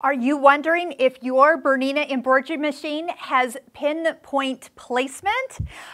Are you wondering if your Bernina embroidery machine has pinpoint placement?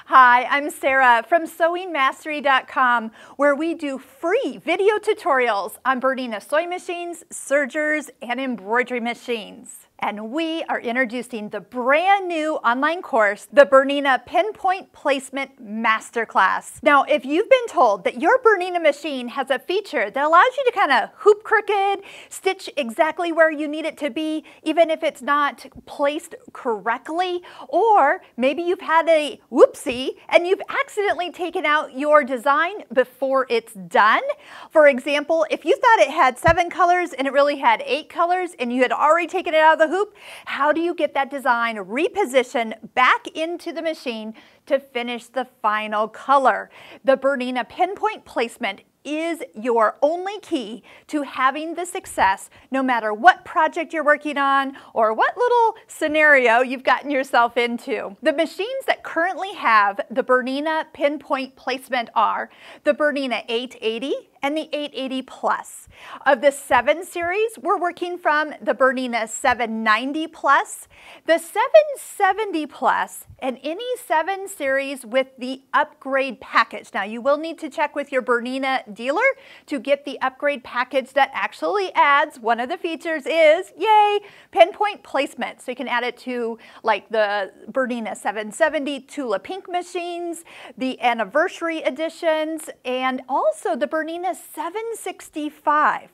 Hi, I'm Sarah from sewingmastery.com, where we do free video tutorials on Bernina sewing machines, sergers, and embroidery machines. And we are introducing the brand new online course, the Bernina Pinpoint Placement Masterclass. Now, if you've been told that your Bernina machine has a feature that allows you to kind of hoop crooked, stitch exactly where you need it to be, even if it's not placed correctly, or maybe you've had a whoopsie and you've accidentally taken out your design before it's done. For example, if you thought it had 7 colors and it really had 8 colors and you had already taken it out of the hoop, how do you get that design repositioned back into the machine to finish the final color? The Bernina Pinpoint Placement is your only key to having the success no matter what project you're working on or what little scenario you've gotten yourself into. The machines that currently have the Bernina Pinpoint Placement are the Bernina 880 and the 880 Plus. Of the 7 series, we're working from the Bernina 790 Plus, the 770 Plus, and any 7 series with the upgrade package. Now, you will need to check with your Bernina dealer to get the upgrade package that actually adds, one of the features is, yay, pinpoint placement. So you can add it to like the Bernina 770 Tula Pink machines, the anniversary editions, and also the Bernina 765.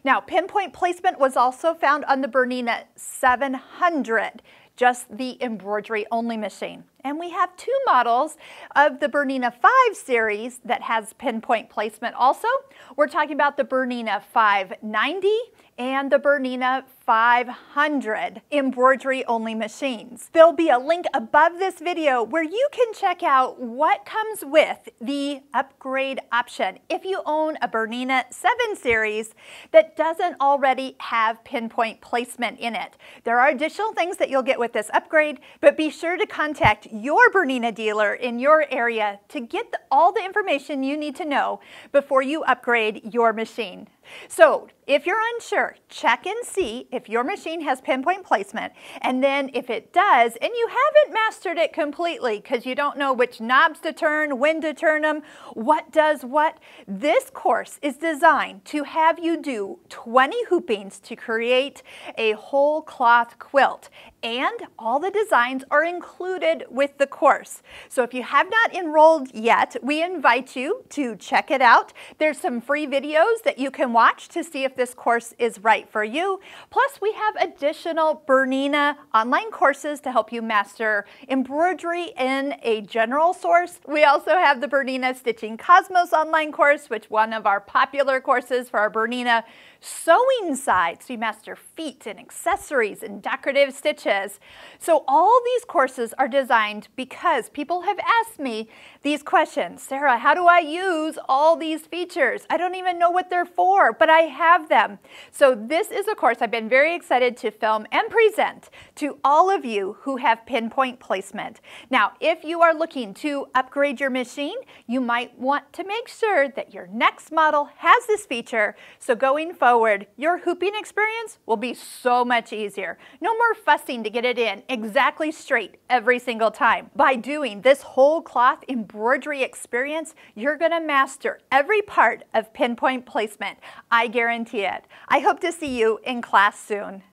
Now, pinpoint placement was also found on the Bernina 700, just the embroidery only machine. And we have 2 models of the Bernina 5 series that has pinpoint placement also. We're talking about the Bernina 590 and the Bernina 500 embroidery only machines. There'll be a link above this video where you can check out what comes with the upgrade option if you own a Bernina 7 series that doesn't already have pinpoint placement in it. There are additional things that you'll get with this upgrade, but be sure to contact your Bernina dealer in your area to get all the information you need to know before you upgrade your machine. So if you're unsure, check and see if your machine has pinpoint placement, and then if it does and you haven't mastered it completely because you don't know which knobs to turn, when to turn them, what does what, this course is designed to have you do 20 hoopings to create a whole cloth quilt, and all the designs are included with the course. So if you have not enrolled yet, we invite you to check it out. There's some free videos that you can watch to see if this course is right for you. Plus, we have additional Bernina online courses to help you master embroidery in a general source. We also have the Bernina Stitching Cosmos online course, which is one of our popular courses for our Bernina sewing side. So you master feet and accessories and decorative stitches. So all these courses are designed because people have asked me these questions. Sarah, how do I use all these features? I don't even know what they're for, but I have them. So this is a course I've been very excited to film and present to all of you who have pinpoint placement. Now, if you are looking to upgrade your machine, you might want to make sure that your next model has this feature. So going forward, your hooping experience will be so much easier. No more fussing to get it in exactly straight every single time. By doing this whole cloth embroidery experience, you're going to master every part of pinpoint placement. I guarantee it. I hope to see you in class soon.